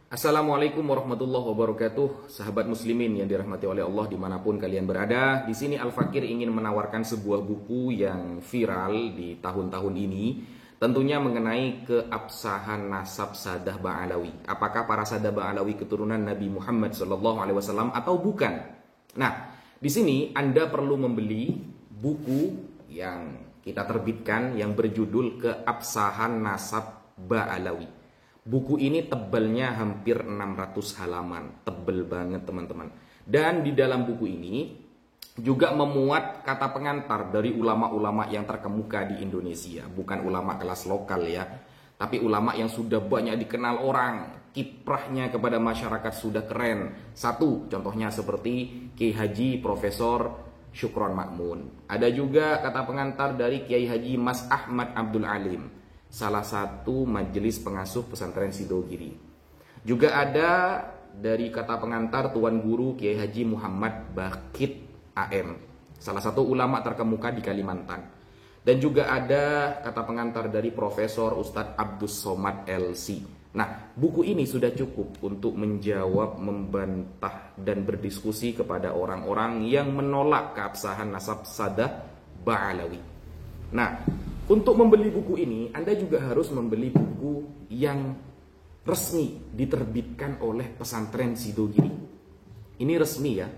Assalamualaikum warahmatullahi wabarakatuh, sahabat muslimin yang dirahmati oleh Allah dimanapun kalian berada. Di sini Al-Fakir ingin menawarkan sebuah buku yang viral di tahun-tahun ini, tentunya mengenai keabsahan nasab Sadah Ba'alawi. Apakah para Sadah Ba'alawi keturunan Nabi Muhammad SAW atau bukan? Nah, di sini Anda perlu membeli buku yang kita terbitkan yang berjudul Keabsahan Nasab Ba'alawi. Buku ini tebalnya hampir 600 halaman, tebel banget teman-teman. Dan di dalam buku ini juga memuat kata pengantar dari ulama-ulama yang terkemuka di Indonesia. Bukan ulama kelas lokal ya, tapi ulama yang sudah banyak dikenal orang. Kiprahnya kepada masyarakat sudah keren. Satu, contohnya seperti Kiai Haji Profesor Syukron Makmun. Ada juga kata pengantar dari Kiai Haji Mas Ahmad Abdul Alim, salah satu majelis pengasuh pesantren Sidogiri. Juga ada dari kata pengantar Tuan Guru Kiai Haji Muhammad Bakit AM, salah satu ulama terkemuka di Kalimantan. Dan juga ada kata pengantar dari Profesor Ustadz Abdus Somad LC. Nah, buku ini sudah cukup untuk menjawab, membantah, dan berdiskusi kepada orang-orang yang menolak keabsahan nasab Sadah Ba'alawi. Nah, untuk membeli buku ini, Anda juga harus membeli buku yang resmi diterbitkan oleh pesantren Sidogiri. Ini resmi ya,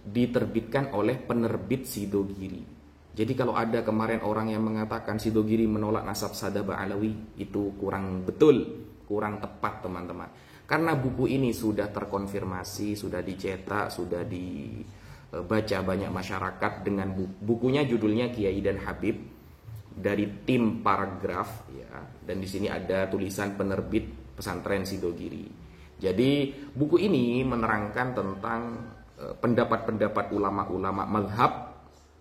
diterbitkan oleh penerbit Sidogiri. Jadi kalau ada kemarin orang yang mengatakan Sidogiri menolak nasab Sadah Ba'alawi, itu kurang betul, kurang tepat teman-teman. Karena buku ini sudah terkonfirmasi, sudah dicetak, sudah dibaca banyak masyarakat dengan bukunya judulnya Kiai dan Habib, dari tim Paragraf ya, dan di sini ada tulisan penerbit pesantren Sidogiri. Jadi buku ini menerangkan tentang pendapat-pendapat ulama-ulama mazhab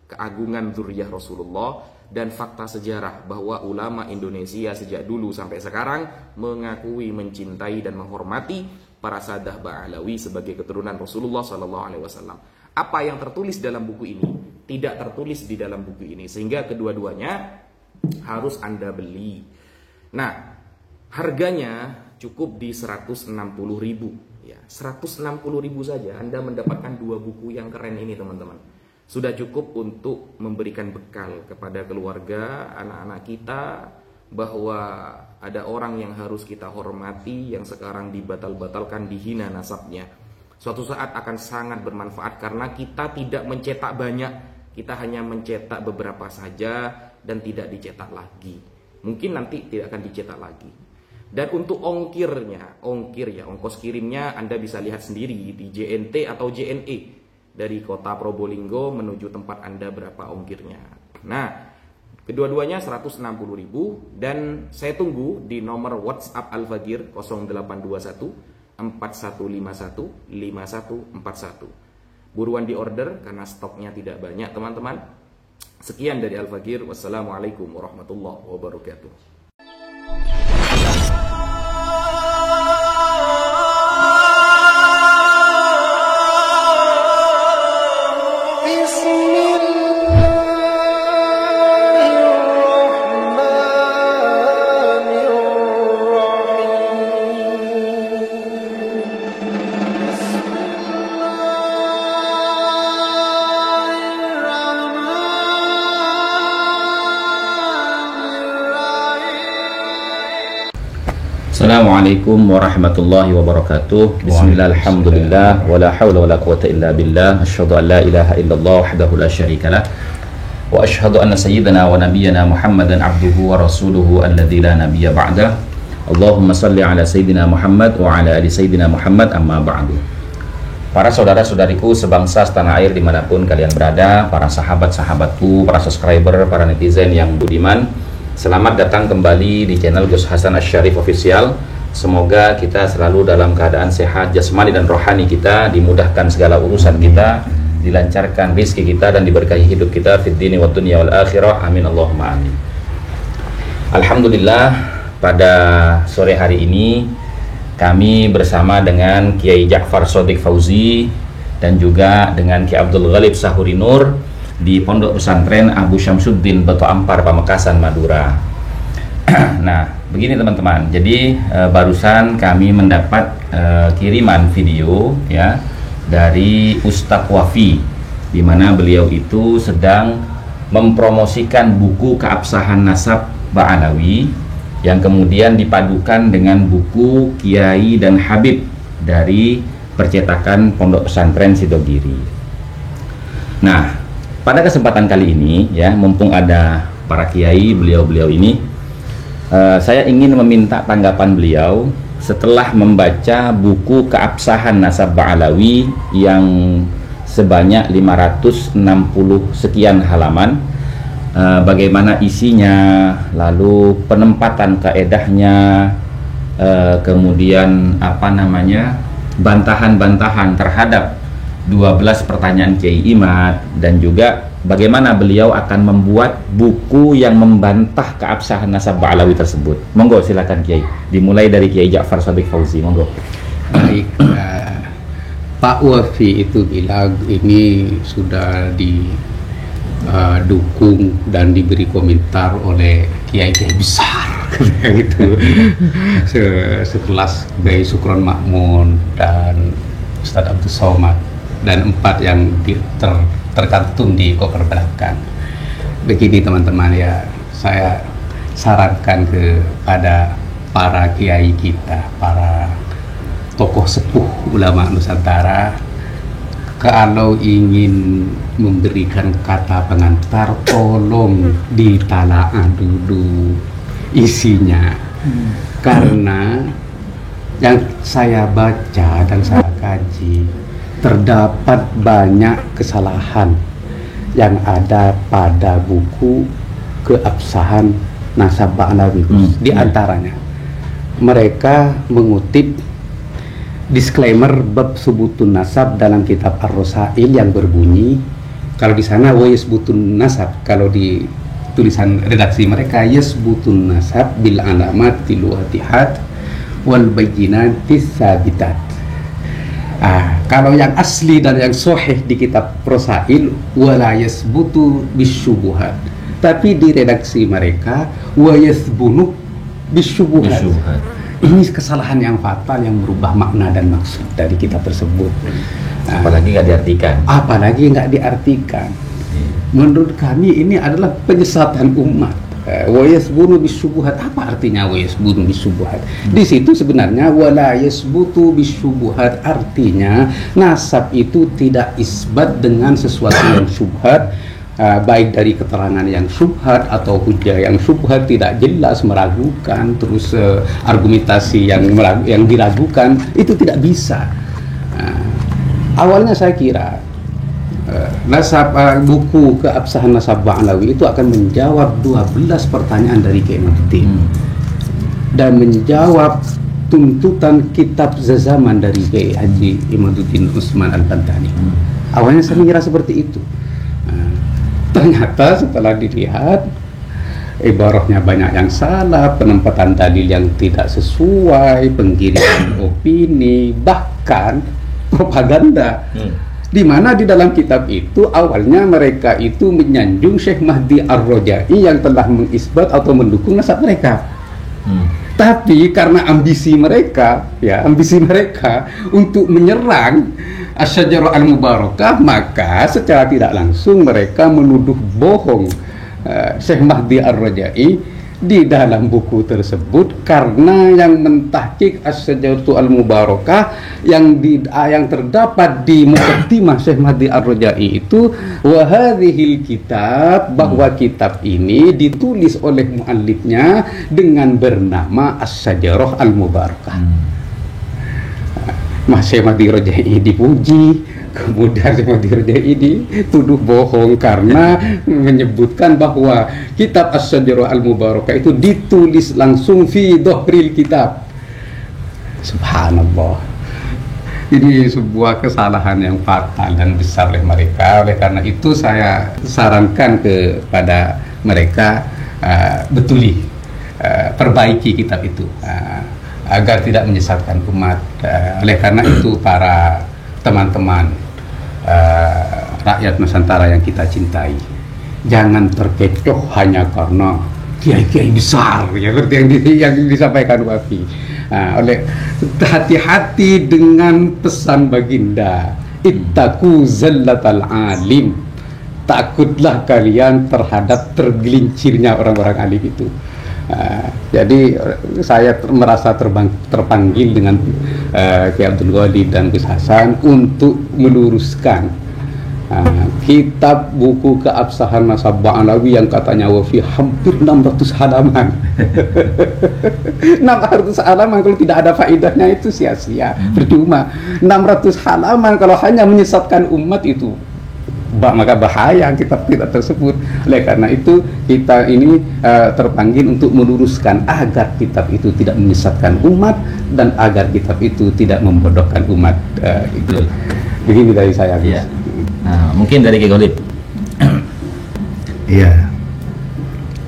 keagungan zuriyah Rasulullah dan fakta sejarah bahwa ulama Indonesia sejak dulu sampai sekarang mengakui, mencintai dan menghormati para Sadah Ba'alawi sebagai keturunan Rasulullah SAW. Apa yang tertulis dalam buku ini tidak tertulis di dalam buku ini, sehingga kedua-duanya harus Anda beli. Nah, harganya cukup di 160.000 ya. 160.000 saja Anda mendapatkan dua buku yang keren ini teman-teman. Sudah cukup untuk memberikan bekal kepada keluarga, anak-anak kita, bahwa ada orang yang harus kita hormati yang sekarang dibatal-batalkan, dihina nasabnya. Suatu saat akan sangat bermanfaat karena kita tidak mencetak banyak, kita hanya mencetak beberapa saja dan tidak dicetak lagi. Mungkin nanti tidak akan dicetak lagi. Dan untuk ongkos kirimnya Anda bisa lihat sendiri di JNT atau JNE. Dari kota Probolinggo menuju tempat Anda berapa ongkirnya. Nah, kedua-duanya 160.000 dan saya tunggu di nomor WhatsApp Al-Fakir 0821 4151 5141. Buruan di order karena stoknya tidak banyak teman-teman. Sekian dari Al-Fakir. Wassalamualaikum warahmatullahi wabarakatuh. Assalamualaikum warahmatullahi wabarakatuh. Bismillah, alhamdulillah, wala hawla wala quwata illa billah. Asyhadu an la ilaha illallah wahdahu la syarikalah, wa asyhadu anna sayyidana wa nabiyyana Muhammadan abduhu wa rasuluhu alladzi la nabiyya ba'dah. Allahumma salli ala sayyidina Muhammad wa ala ali sayyidina Muhammad, amma ba'du. Para saudara-saudariku sebangsa setanah air dimanapun kalian berada, para sahabat-sahabatku, para subscriber, para netizen yang budiman, selamat datang kembali di channel Gus Hasan Asy-Syarif Official. Semoga kita selalu dalam keadaan sehat jasmani dan rohani kita, dimudahkan segala urusan kita, dilancarkan rezeki kita dan diberkahi hidup kita fid dini wad dunya wal akhirah. Amin Allahumma amin. Alhamdulillah, pada sore hari ini kami bersama dengan Kiai Ja'far Shadiq Fauzi dan juga dengan Kiai Abdul Ghalib Sahuri Nur di Pondok Pesantren Abu Syamsuddin Batu Ampar, Pamekasan, Madura. Nah, Begini teman-teman, jadi barusan kami mendapat kiriman video ya dari Ustadz Wafi, di mana beliau itu sedang mempromosikan buku keabsahan nasab Ba'alawi yang kemudian dipadukan dengan buku Kiai dan Habib dari percetakan Pondok Pesantren Sidogiri. Nah, pada kesempatan kali ini ya, mumpung ada para kiai beliau-beliau ini, saya ingin meminta tanggapan beliau setelah membaca buku keabsahan nasab Ba'alawi yang sebanyak 560 sekian halaman, bagaimana isinya, lalu penempatan kaedahnya, kemudian bantahan-bantahan terhadap 12 pertanyaan Kiai Imad, dan juga bagaimana beliau akan membuat buku yang membantah keabsahan nasab Ba'alawi tersebut. Monggo silakan Kiai, dimulai dari Kiai Ja'far Shadiq Fauzi, monggo. Baik, Pak Wafi itu bilang ini sudah didukung dan diberi komentar oleh kiai-kiai besar gitu, sekelas Kiai Sukron Makmun dan Ustadz Abdul Somad, dan 4 yang tercantum di cover belakang. Begini teman-teman ya, saya sarankan kepada para kiai kita, para tokoh sepuh ulama Nusantara, kalau ingin memberikan kata pengantar, tolong ditalaah dulu isinya, karena yang saya baca dan saya kaji, terdapat banyak kesalahan yang ada pada buku keabsahan nasab Ba'alawi. Di antaranya mereka mengutip disclaimer bab subutun nasab dalam kitab Ar-Rosail yang berbunyi, kalau di sana wa yasbutun nasab, kalau di tulisan redaksi mereka yasbutun nasab bil alamati lu'atihat wal bayyinatis sabitat. Kalau yang asli dan yang sahih di kitab Rosail wala yasbutu bisyubuhat, tapi di redaksi mereka wa yasbunu bisyubuhat. Ini kesalahan yang fatal yang merubah makna dan maksud dari kitab tersebut. Apalagi nggak diartikan. Menurut kami ini adalah penyesatan umat. Wa yasbunu bisyubuhat, apa artinya wa yasbunu bisyubuhat? Di situ sebenarnya wala yasbutu bisyubuhat artinya nasab itu tidak isbat dengan sesuatu yang syubhat, baik dari keterangan yang syubhat atau hujah yang syubhat, tidak jelas, meragukan, terus argumentasi yang diragukan, itu tidak bisa. Awalnya saya kira buku keabsahan nasab Ba'alawi itu akan menjawab 12 pertanyaan dari Kiai Imaduddin dan menjawab tuntutan kitab zaman dari Kiai Haji Imaduddin Utsman Al-Bantani. Awalnya saya mengira seperti itu. Ternyata setelah dilihat, ibarahnya banyak yang salah, penempatan dalil yang tidak sesuai, pengkiriman opini, bahkan propaganda. Di mana di dalam kitab itu awalnya mereka itu menyanjung Syekh Mahdi Ar-Rajai yang telah mengisbat atau mendukung nasab mereka. Tapi karena ambisi mereka untuk menyerang Asy-Syajarah Al-Mubarakah, maka secara tidak langsung mereka menuduh bohong Syekh Mahdi Ar-Rajai di dalam buku tersebut, karena yang mentahqiq Asy-Syajarah Al-Mubarakah yang terdapat di muqaddimah Syekh Mahdi Ar-Rajai itu wa hadhil kitab, bahwa kitab ini ditulis oleh muallifnya dengan bernama Asy-Syajarah Al-Mubarakah. Syekh Mahdi Ar-Rajai dipuji, kemudian Syekh Mahdi Ar-Rajai dituduh bohong karena menyebutkan bahwa kitab Asy-Syajarah Al-Mubarakah itu ditulis langsung fi dhahril kitab. Subhanallah. Ini sebuah kesalahan yang fatal dan besar oleh mereka. Oleh karena itu saya sarankan kepada mereka, perbaiki kitab itu agar tidak menyesatkan umat. Oleh karena itu para teman-teman rakyat Nusantara yang kita cintai, jangan terkecoh hanya karena kiai-kiai besar ya, seperti yang disampaikan Wafi. Nah, oleh hati-hati dengan pesan baginda, ittaqu zallatal alim, takutlah kalian terhadap tergelincirnya orang-orang alim itu. Jadi saya merasa terpanggil dengan Kiai Abdul Ghani dan Gus Hasan untuk meluruskan kitab buku keabsahan nasab Ba'alawi yang katanya Wafi hampir 600 halaman. 600 halaman kalau tidak ada faedahnya itu sia-sia, percuma. 600 halaman kalau hanya menyesatkan umat itu maka bahaya kitab tersebut. Oleh karena itu kita ini terpanggil untuk meluruskan agar kitab itu tidak menyesatkan umat dan agar kitab itu tidak membodohkan umat. Itu begini dari saya. Ya. Nah, mungkin dari Kiai Ghalib. Iya.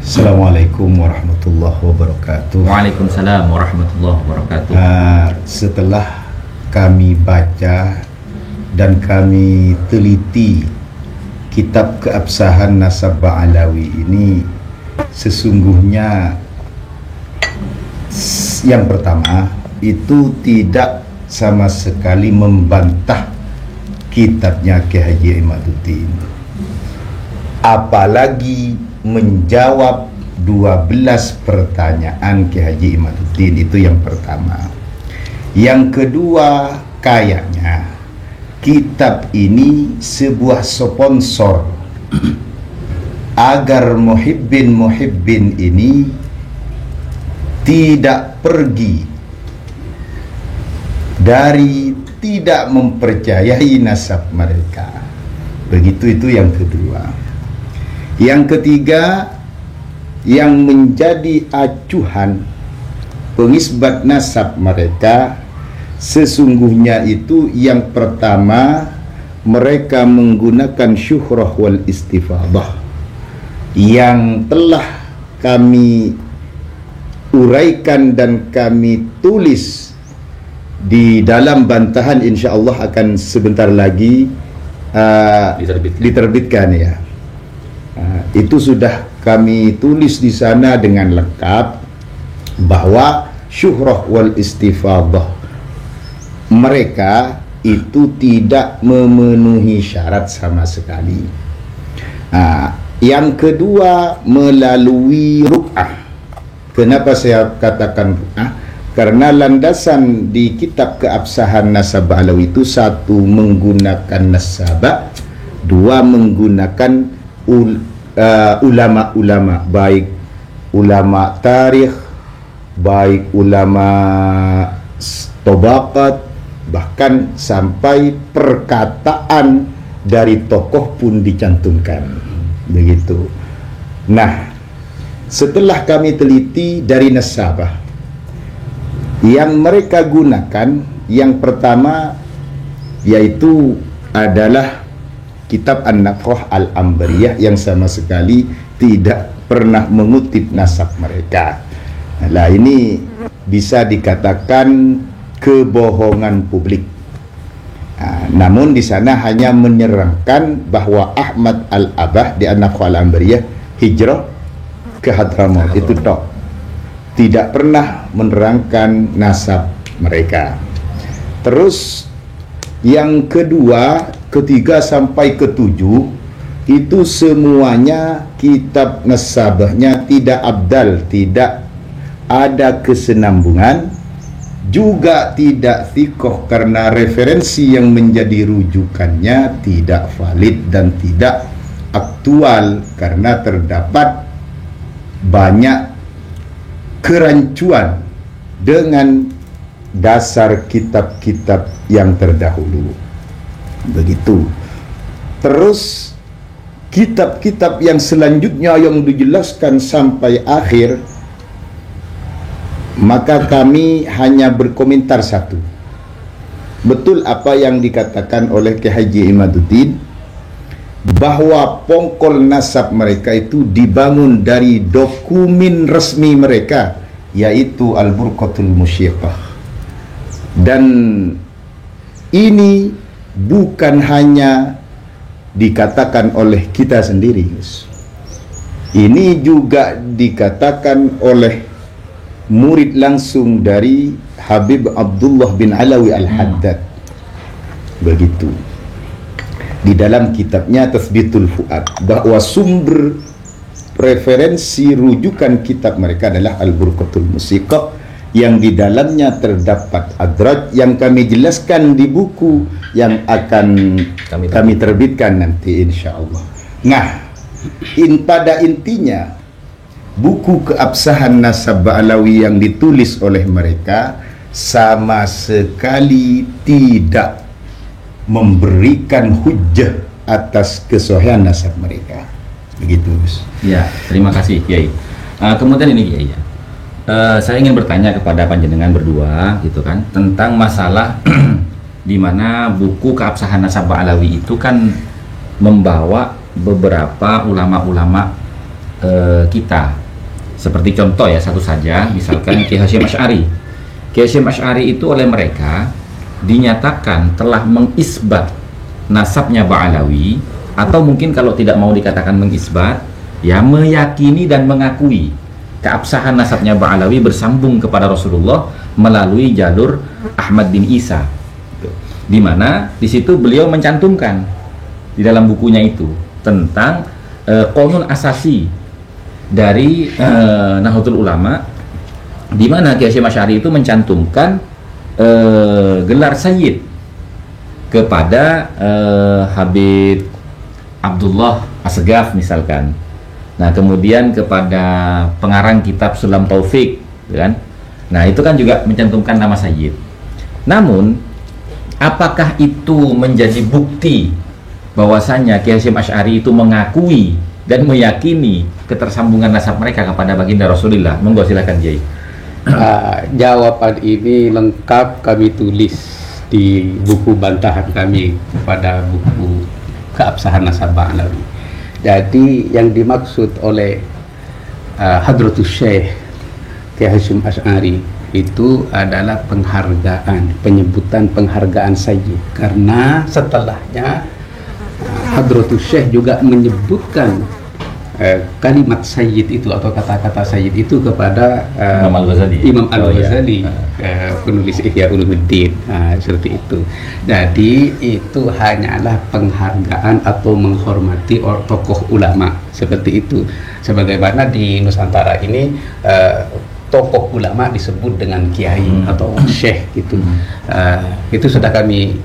Assalamualaikum warahmatullahi wabarakatuh. Waalaikumsalam warahmatullahi wabarakatuh. Setelah kami baca dan kami teliti kitab keabsahan nasab Ba'alawi ini, sesungguhnya yang pertama itu tidak sama sekali membantah kitabnya Kiai Haji Imaduddin, apalagi menjawab 12 pertanyaan Kiai Haji Imaduddin. Itu yang pertama. Yang kedua, kayaknya kitab ini sebuah sponsor agar muhibbin ini tidak pergi dari tidak mempercayai nasab mereka. Begitu, itu yang kedua. Yang ketiga, yang menjadi acuhan pengisbat nasab mereka sesungguhnya itu yang pertama, mereka menggunakan syuhrah wal istifadah yang telah kami uraikan dan kami tulis di dalam bantahan, insya Allah akan sebentar lagi diterbitkan ya. Itu sudah kami tulis di sana dengan lengkap bahwa syuhrah wal istifadah mereka itu tidak memenuhi syarat sama sekali. Yang kedua, melalui ru'ah. Kenapa saya katakan ru'ah? Karena landasan di kitab keabsahan nasab Ba'alawi itu, satu menggunakan nasabah, dua menggunakan ulama-ulama, baik ulama tarikh, baik ulama tabaqat, bahkan sampai perkataan dari tokoh pun dicantumkan. Begitu. Nah, setelah kami teliti dari nasabah yang mereka gunakan, yang pertama yaitu adalah kitab An-Naqrah Al-Ambariyah yang sama sekali tidak pernah mengutip nasab mereka. Nah, ini bisa dikatakan kebohongan publik. Namun di sana hanya menyerangkan bahwa Ahmad Al-Abah di An-Naqrah Al-Ambariyah hijrah ke Hadramaut, itu tok. Tidak pernah menerangkan nasab mereka. Terus yang kedua, ketiga sampai ketujuh itu semuanya kitab nasabahnya tidak abdal, tidak ada kesenambungan, juga tidak thiqah karena referensi yang menjadi rujukannya tidak valid dan tidak aktual karena terdapat banyak kerancuan dengan dasar kitab-kitab yang terdahulu. Begitu. Terus kitab-kitab yang selanjutnya yang dijelaskan sampai akhir, maka kami hanya berkomentar satu. Betul apa yang dikatakan oleh Kiai Haji Imaduddin, bahwa pongkol nasab mereka itu dibangun dari dokumen resmi mereka, yaitu Al-Burqatul Musyiqah. Dan ini bukan hanya dikatakan oleh kita sendiri, Ini juga dikatakan oleh murid langsung dari Habib Abdullah bin Alawi Al-Haddad. Begitu. Di dalam kitabnya Tathbitul Fuad, bahwa sumber referensi rujukan kitab mereka adalah Al-Burqatul Musiqah, yang di dalamnya terdapat adraj yang kami jelaskan di buku yang akan kami terbitkan nanti insyaallah. Nah, pada intinya buku keabsahan nasab Ba'alawi yang ditulis oleh mereka sama sekali tidak memberikan hujjah atas kesohihan nasab mereka. Begitu, Gus. Ya, terima kasih Kiai. Kemudian ini Kiai, saya ingin bertanya kepada panjenengan berdua gitu kan, tentang masalah di mana buku keabsahan nasab Ba'alawi itu kan membawa beberapa ulama-ulama kita. Seperti contoh ya, satu saja, misalkan Kiai Hasyim Asy'ari. Kiai Hasyim Asy'ari itu oleh mereka dinyatakan telah mengisbat nasabnya Ba'alawi, atau mungkin kalau tidak mau dikatakan mengisbat, ya meyakini dan mengakui keabsahan nasabnya Ba'alawi bersambung kepada Rasulullah melalui jalur Ahmad bin Isa, di mana di situ beliau mencantumkan di dalam bukunya itu tentang qanun asasi dari Nahdlatul Ulama, di mana Kiai Hasyim Asy'ari itu mencantumkan gelar Sayyid kepada Habib Abdullah Asgaf misalkan. Nah, kemudian kepada pengarang kitab Sulam Taufik, kan? Nah, itu kan juga mencantumkan nama Sayyid. Namun, apakah itu menjadi bukti bahwasanya Kiai Hasyim Asy'ari itu mengakui dan meyakini ketersambungan nasab mereka kepada baginda Rasulullah? Monggo silakan Kiai. Jawaban ini lengkap kami tulis di buku bantahan kami pada buku keabsahan nasab Ba'alawi. Jadi yang dimaksud oleh Hadratus Syekh Kiai Hasyim Asy'ari itu adalah penghargaan, penyebutan penghargaan Sayyid, karena setelahnya Hadratus Syekh juga menyebutkan kalimat Sayyid itu atau kata-kata Sayyid itu kepada Imam Al-Ghazali, penulis Ihya Ulumuddin, seperti itu. Jadi itu hanyalah penghargaan atau menghormati tokoh ulama seperti itu. Sebagaimana di Nusantara ini tokoh ulama disebut dengan kiai atau syekh gitu. Itu sudah kami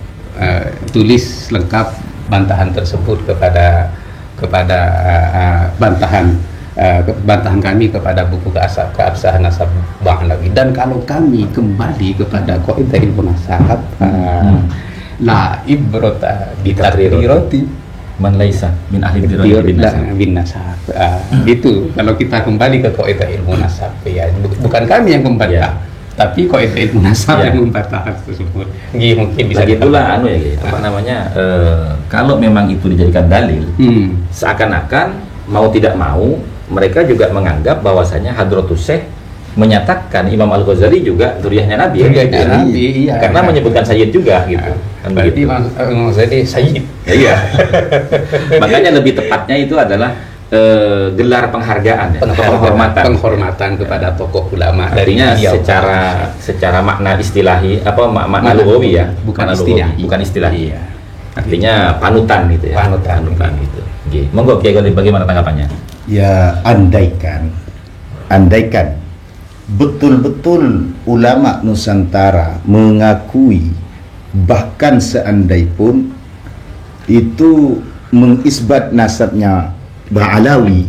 tulis lengkap bantahan tersebut kepada bantahan kami kepada buku keabsahan nasab Ba'alawi. Dan kalau kami kembali kepada Qaidah Ilmu Nasab, la ibrata bi takrirati Man laisa min ahli bin nasab. Itu kalau kita kembali ke Qaidah Ilmu Nasab, ya bukan kami yang membantah, tapi Qaidah Ilmu Nasab yang membantah tersebut. Mungkin bisa itulah kalau memang itu dijadikan dalil, seakan-akan mau tidak mau mereka juga menganggap bahwasanya Hadratus Syekh menyatakan Imam Al-Ghazali juga dzurriyyahnya Nabi, iya, karena menyebutkan Sayyid juga gitu. Berarti Imam Al-Ghazali Sayyid. Iya. Makanya lebih tepatnya itu adalah gelar penghargaan, penghormatan kepada tokoh ulama. Artinya secara makna istilahi, makna lughawi ya, bukan istilahi. Iya. Artinya panutan gitu ya. Panutan gitu. Monggo Kiai, bagaimana tanggapannya? Ya, andaikan betul-betul ulama Nusantara mengakui, bahkan seandai pun itu mengisbat nasabnya Ba'alawi,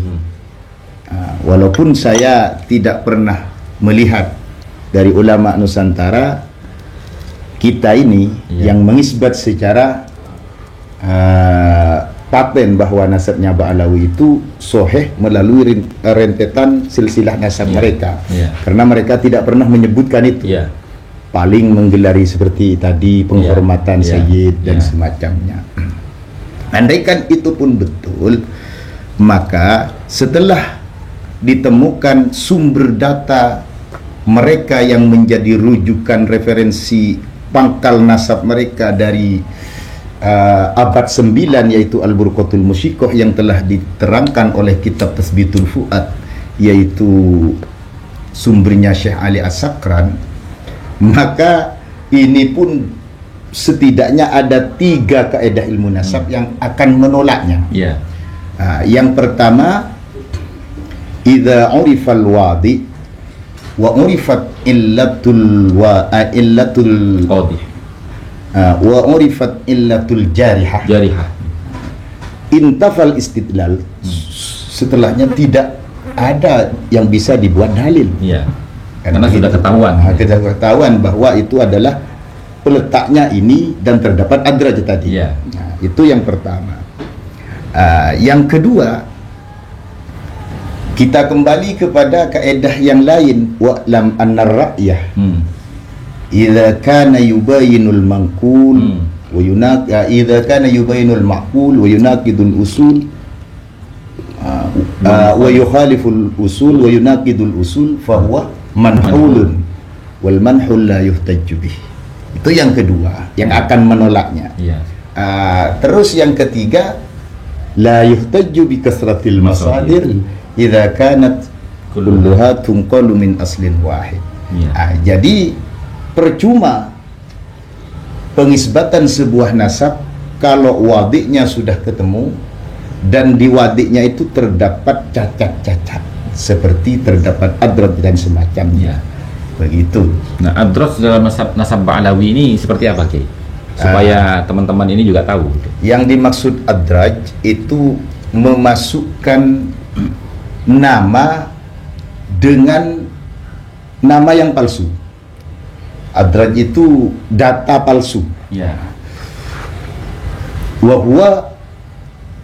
walaupun saya tidak pernah melihat dari ulama Nusantara kita ini yang mengisbat secara paten bahwa nasabnya Ba'alawi itu soheh melalui rentetan silsilah nasab mereka, karena mereka tidak pernah menyebutkan itu, paling menggelari seperti tadi penghormatan Sayyid dan semacamnya. Andaikan itu pun betul, maka setelah ditemukan sumber data mereka yang menjadi rujukan referensi pangkal nasab mereka dari abad 9 yaitu Al-Burqatul Musyiqah yang telah diterangkan oleh kitab Tasbitul Fuad, yaitu sumbernya Syekh Ali As-Sakran, maka ini pun setidaknya ada 3 kaedah ilmu nasab yang akan menolaknya. Yang pertama, idza urifal wadi wa urifat illatul qadih wa urifat illatul jarihah intafal istidlal, setelahnya tidak ada yang bisa dibuat dalil. Karena sudah ketahuan. Sudah ketahuan bahwa itu adalah peletaknya ini dan terdapat adraj tadi. Nah, itu yang pertama. Yang kedua, kita kembali kepada kaedah yang lain, wa'lam annar ra'yah idza kana yubayinul manqul wa idza kana yubayinul ma'qul wa yunaqidul usul wa yukhaliful usul wa yunaqidul usul fa huwa manhulun wal manhul la yuhtajju bih. Itu yang kedua yang akan menolaknya. Terus yang ketiga, la yuhtajju bi kasratil masadir idza kanat kulluha tunqalu min aslin wahid. Jadi percuma pengisbatan sebuah nasab kalau wadiknya sudah ketemu dan di wadiknya itu terdapat cacat-cacat seperti terdapat adraj dan semacamnya. Begitu. Nah, adraj dalam nasab Ba'alawi ini seperti apa, Ki? Supaya teman-teman ini juga tahu. Yang dimaksud adraj itu memasukkan nama dengan nama yang palsu. Adraj itu data palsu. Wa huwa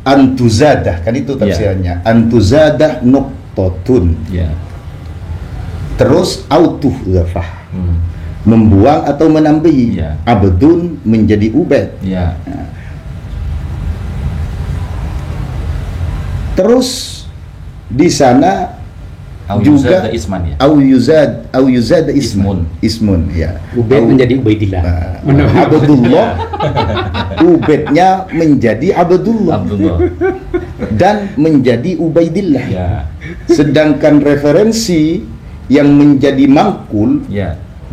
antuzadah, kan itu tafsirannya. Antuzadah nuqtatun. Terus autuh zafah. Membuang atau menambahi. Abdun menjadi ubaid. Terus di sana juga au yuzad ismun Ubaid menjadi Ubaidillah. Abdullah Ubaidnya menjadi Abdullah dan menjadi Ubaidillah. Sedangkan referensi yang menjadi mangkul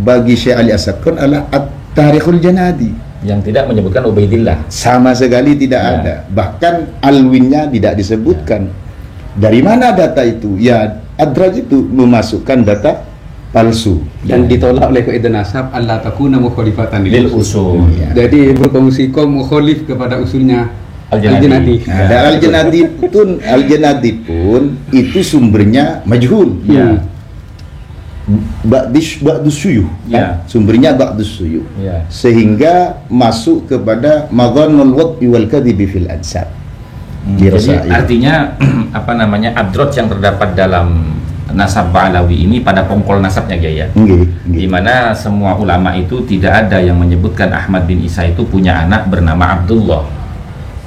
bagi Syekh Ali As-Sakran adalah At-Tarikhul Janadi yang tidak menyebutkan Ubaidillah, sama sekali tidak ada, bahkan alwinnya tidak disebutkan. Dari mana data itu? Ya, adraj itu memasukkan data palsu dan ditolak oleh kaidah nasab Allah takuna mukhalifatan lil usul. Jadi berkongsi mukhalif kepada usulnya Al-Janadi. Dan Al-Janadi pun itu sumbernya majhul. Ba'dus suyuh, sumbernya ba'dus suyuh, sehingga masuk kepada madhannul wad'i wal kadhibi fil ansab. Jadi artinya apa namanya, adraj yang terdapat dalam nasab Ba'alawi ini pada pongkol nasabnya, ya. Di mana semua ulama itu tidak ada yang menyebutkan Ahmad bin Isa itu punya anak bernama Abdullah,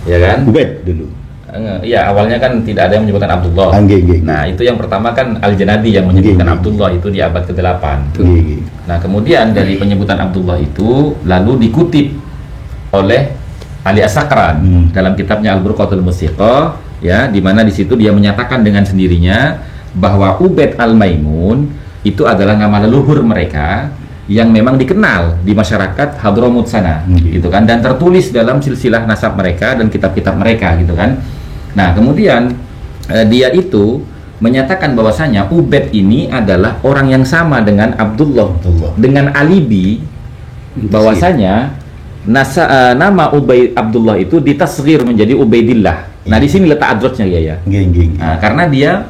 ya kan? Ubaid dulu. Ya, awalnya kan tidak ada yang menyebutkan Abdullah. Nah, itu yang pertama kan Al-Janadi yang menyebutkan Abdullah itu di abad ke-8. Nah, kemudian dari penyebutan Abdullah itu lalu dikutip oleh Ali As-Sakran dalam kitabnya Al-Burqatul Musyiqah, ya, di mana di situ dia menyatakan dengan sendirinya bahwa Ubaid Al-Maimun itu adalah nama leluhur mereka yang memang dikenal di masyarakat Hadramut sana, gitu kan, dan tertulis dalam silsilah nasab mereka dan kitab-kitab mereka, gitu kan. Nah, kemudian dia itu menyatakan bahwasanya Ubaid ini adalah orang yang sama dengan Abdullah. Dengan alibi bahwasanya nama Ubaid Abdullah itu ditasghir menjadi Ubaidillah. Nah, di sini letak adrajnya, ya. Nah, karena dia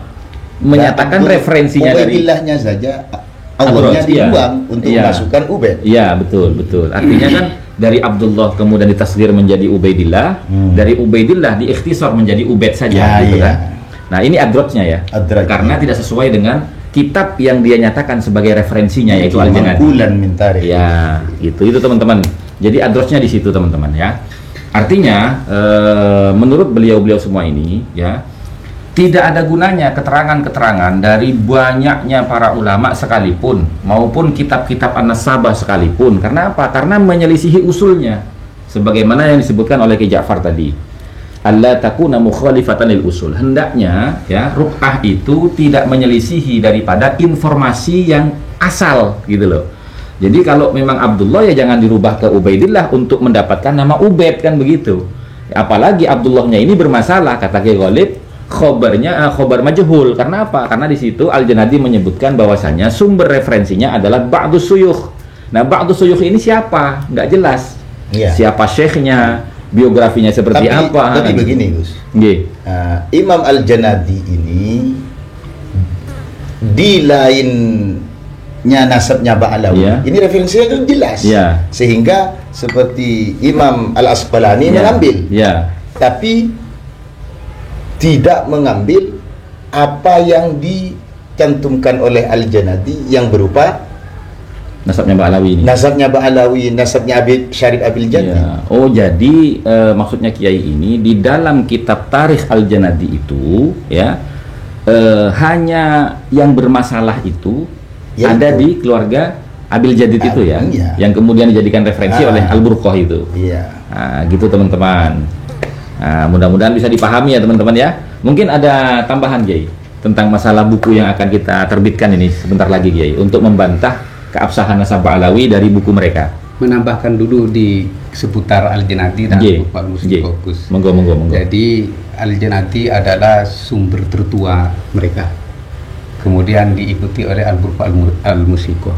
menyatakan referensinya dari Ubaidillahnya saja awalnya dibuang untuk masukkan Ubaid. Iya, betul. Artinya kan dari Abdullah kemudian ditasghir menjadi Ubaidillah, dari Ubaidillah diikhtisar menjadi Ubaid saja, gitu kan. Nah, ini adrajnya, ya. Karena tidak sesuai dengan kitab yang dia nyatakan sebagai referensinya, yaitu Al-Janadi. Ya, itu teman-teman. Jadi adrajnya di situ, teman-teman, ya. Artinya menurut beliau-beliau semua ini, ya, tidak ada gunanya keterangan-keterangan dari banyaknya para ulama sekalipun maupun kitab-kitab An-Nasabah sekalipun. Karena apa? Karena menyelisihi usulnya. sebagaimana yang disebutkan oleh Ki Ja'far tadi, alla takuna mukhalifatan lil usul. Hendaknya ya ruk'ah itu tidak menyelisihi daripada informasi yang asal gitu loh. Jadi kalau memang Abdullah ya jangan dirubah ke Ubaidillah untuk mendapatkan nama Ubaid kan begitu. Apalagi Abdullahnya ini bermasalah, kata Ki Ghalib, khobar majhul. Karena apa? Karena di situ Al-Janadi menyebutkan bahwasanya sumber referensinya adalah ba'dus suyukh. Nah, ba'dus suyukh ini siapa? Nggak jelas. Siapa syekhnya, biografinya seperti apa. Tapi begini, Gus. Imam Al-Janadi ini di lainnya nasabnya Ba'alawi. Ini referensinya itu jelas. Sehingga seperti Imam Al-Asqalani mengambil. Tapi tidak mengambil apa yang dicantumkan oleh Al-Janadi yang berupa nasabnya Ba'alawi ini. Nasabnya Ba'alawi, nasabnya Syarif Abil Jadi. Oh, jadi maksudnya Kiai ini di dalam kitab Tarikh Al-Janadi itu ya hanya yang bermasalah itu ada di keluarga Abil Jadid itu ya, yang kemudian dijadikan referensi oleh Al-Burqah itu. Gitu teman-teman. Mudah-mudahan bisa dipahami ya teman-teman ya. Mungkin ada tambahan Kiai tentang masalah buku yang akan kita terbitkan ini sebentar lagi Kiai untuk membantah keabsahan nasab Ba'alawi dari buku mereka. Menambahkan dulu di seputar Al-Janadi dan Al-Burqah Al-Musiqah. Monggo. Jadi Al-Janadi adalah sumber tertua mereka. Kemudian diikuti oleh Al-Burqah Al-Musiqah.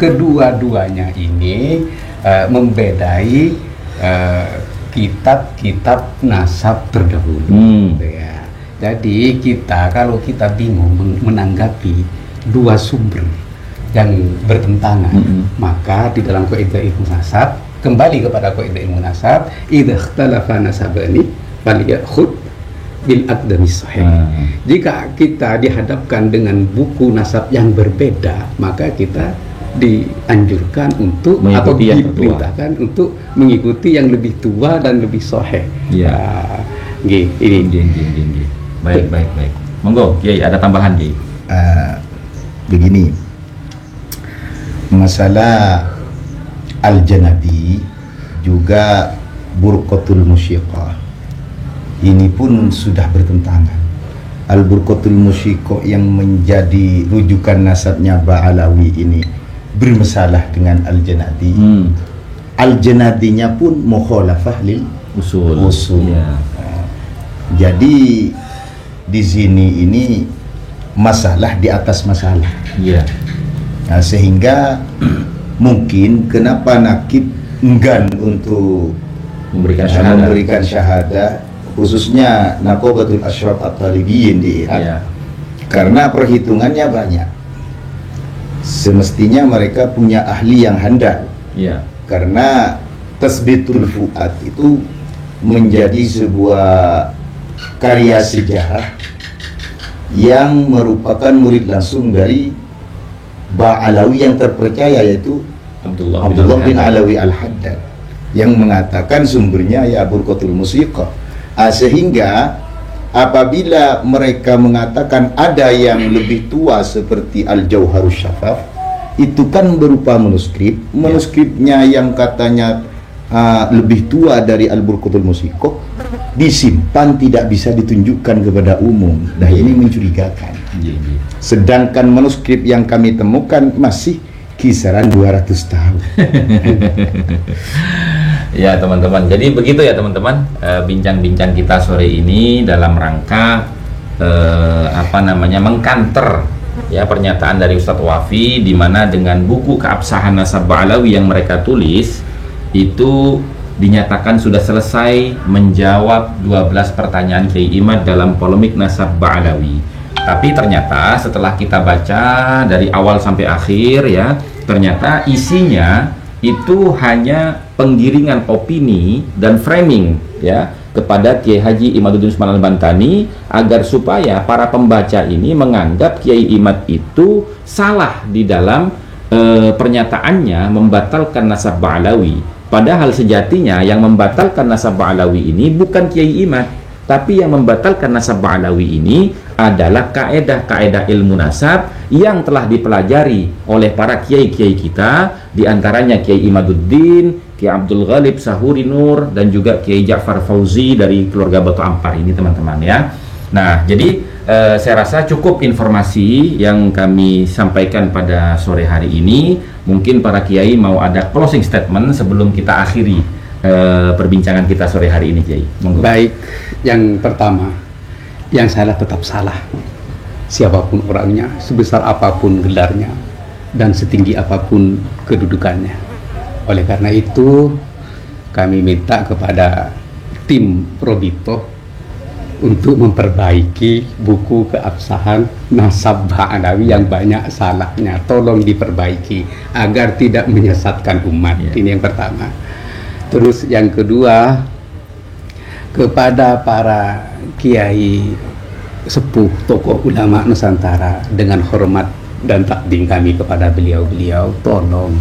Kedua-duanya ini membedai kitab-kitab nasab terdahulu. Jadi kalau kita bingung menanggapi dua sumber yang bertentangan, maka di dalam kaidah ilmu nasab, kembali kepada kaidah ilmu nasab, idza ikhtalafa nasabani falyakhud bil aqdami sahih. Jika kita dihadapkan dengan buku nasab yang berbeda, maka kita dianjurkan untuk atau diperintahkan untuk mengikuti yang lebih tua dan lebih sahih. Ini baik. Monggo Kiai, ada tambahan Kiai. Begini, masalah Al-Janadi juga Burqatul Musiqah ini pun sudah bertentangan. Al-Burqatul Musiqah yang menjadi rujukan nasabnya Ba'alawi ini bermasalah dengan Al-Janadi. Al-Janadinya pun mukhalafah lil usul. Jadi di sini ini masalah di atas masalah. Sehingga mungkin kenapa Nakib enggan untuk memberikan syahadah, khususnya Naqabatul Ashraf At-Talibiyin di Irak, karena perhitungannya banyak. Semestinya mereka punya ahli yang handal, karena Tasbitul Fu'ad itu menjadi sebuah karya sejarah yang merupakan murid langsung dari Ba'alawi yang terpercaya, yaitu Abdullah bin Alawi Al-Haddad, yang mengatakan sumbernya ya Burqatul Musiqah. Sehingga apabila mereka mengatakan ada yang lebih tua seperti Al-Jauharus Syafaf, itu kan berupa manuskripnya yang katanya lebih tua dari Al-Burqatul Musiqah disimpan, tidak bisa ditunjukkan kepada umum. Nah, ini mencurigakan. Sedangkan manuskrip yang kami temukan masih kisaran 200 tahun. Ya teman-teman, jadi begitu ya teman-teman, bincang-bincang kita sore ini dalam rangka mengkanter ya pernyataan dari Ustadz Wafi, di mana dengan buku keabsahan nasab Ba'alawi yang mereka tulis itu dinyatakan sudah selesai menjawab 12 pertanyaan Kiai Imad dalam polemik nasab Ba'alawi. Tapi ternyata setelah kita baca dari awal sampai akhir ya, ternyata isinya itu hanya penggiringan opini dan framing ya kepada Kiai Haji Imaduddin Usman Al-Bantani, agar supaya para pembaca ini menganggap Kiai Imad itu salah di dalam pernyataannya membatalkan nasab Ba'alawi. Padahal sejatinya yang membatalkan nasab Ba'alawi ini bukan Kiai Imad, tapi yang membatalkan nasab Ba'alawi ini adalah kaedah-kaedah ilmu nasab yang telah dipelajari oleh para kiai-kiai kita, diantaranya Kiai Imaduddin, Kiai Abdul Ghalib Sahuri Nur, dan juga Kiai Ja'far Fauzi dari keluarga Batu Ampar ini teman-teman ya. Nah, jadi saya rasa cukup informasi yang kami sampaikan pada sore hari ini. Mungkin para kiai mau ada closing statement sebelum kita akhiri perbincangan kita sore hari ini, Kiai. Monggo. Baik, yang pertama, yang salah tetap salah. Siapapun orangnya, sebesar apapun gelarnya, dan setinggi apapun kedudukannya. Oleh karena itu, kami minta kepada tim Probito untuk memperbaiki buku keabsahan nasab Ba'alawi yang banyak salahnya. Tolong diperbaiki agar tidak menyesatkan umat. Ini yang pertama. Terus yang kedua, kepada para kiai sepuh, tokoh ulama Nusantara, dengan hormat dan takdim kami kepada beliau-beliau, tolong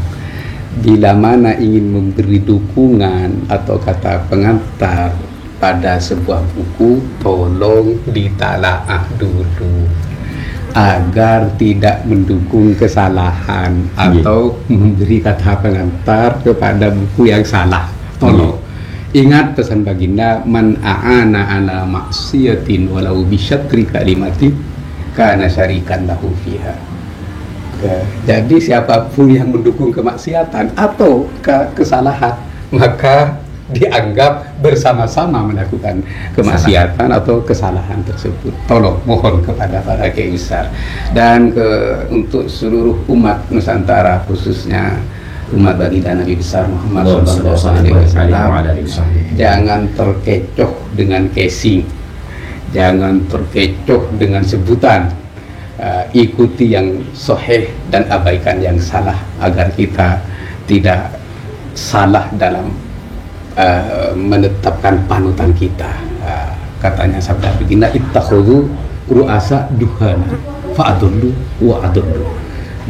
bila mana ingin memberi dukungan atau kata pengantar pada sebuah buku, tolong ditalaah dulu agar tidak mendukung kesalahan atau memberi kata pengantar kepada buku yang salah. Tolong ingat pesan baginda, man a'ana ala maksiatin walau bisyatri kalimati kana syarikan lahu fiha. Jadi siapapun yang mendukung kemaksiatan atau kesalahan, maka dianggap bersama-sama melakukan kemaksiatan atau kesalahan tersebut. Tolong mohon kepada para kiai besar dan untuk seluruh umat Nusantara, khususnya umat baginda Nabi besar Muhammad SAW, jangan terkecoh dengan casing, jangan terkecoh dengan sebutan. Ikuti yang sahih dan abaikan yang salah agar kita tidak salah dalam menetapkan panutan kita. Katanya sabda baginda, ittakhudhu ru'asa duhana fa'adullu wa adullu.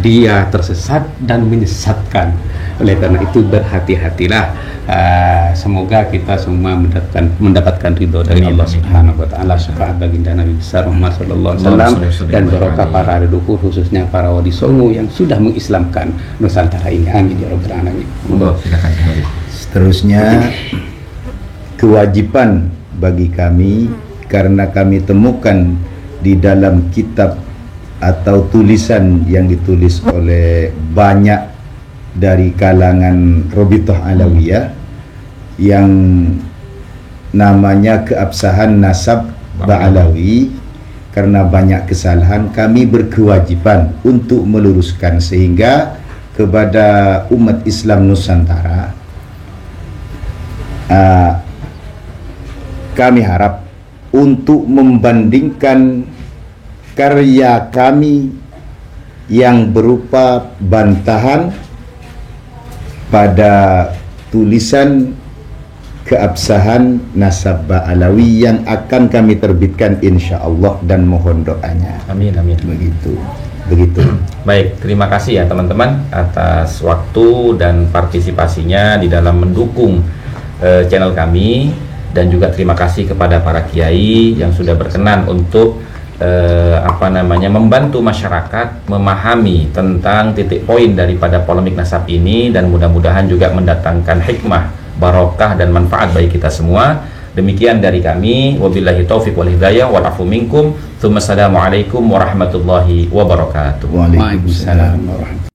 Dia tersesat dan menyesatkan. Oleh karena itu berhati-hatilah. Semoga kita semua mendapatkan ridho dari Allah Subhanahu wa taala, syafaat baginda Nabi besar Muhammad sallallahu alaihi wasallam, dan barokah para leluhur, khususnya para wali songo yang sudah mengislamkan Nusantara ini. Amin ya rabbal alamin. Seterusnya, kewajiban bagi kami, karena kami temukan di dalam kitab atau tulisan yang ditulis oleh banyak dari kalangan Robitoh Alawiyah yang namanya keabsahan nasab Ba'alawi, karena banyak kesalahan kami berkewajiban untuk meluruskan, sehingga kepada umat Islam Nusantara kami harap untuk membandingkan karya kami yang berupa bantahan pada tulisan keabsahan nasab Ba'alawi yang akan kami terbitkan insya-Allah, dan mohon doanya. Amin amin. Begitu. Baik, terima kasih ya teman-teman atas waktu dan partisipasinya di dalam mendukung channel kami, dan juga terima kasih kepada para kiai yang sudah berkenan untuk membantu masyarakat memahami tentang titik poin daripada polemik nasab ini, dan mudah-mudahan juga mendatangkan hikmah, barokah dan manfaat bagi kita semua. Demikian dari kami, wabillahi taufiq wal hidayah wal afu minkum. Assalamualaikum warahmatullahi wabarakatuh. Waalaikumsalam warahmatullahi wabarakatuh.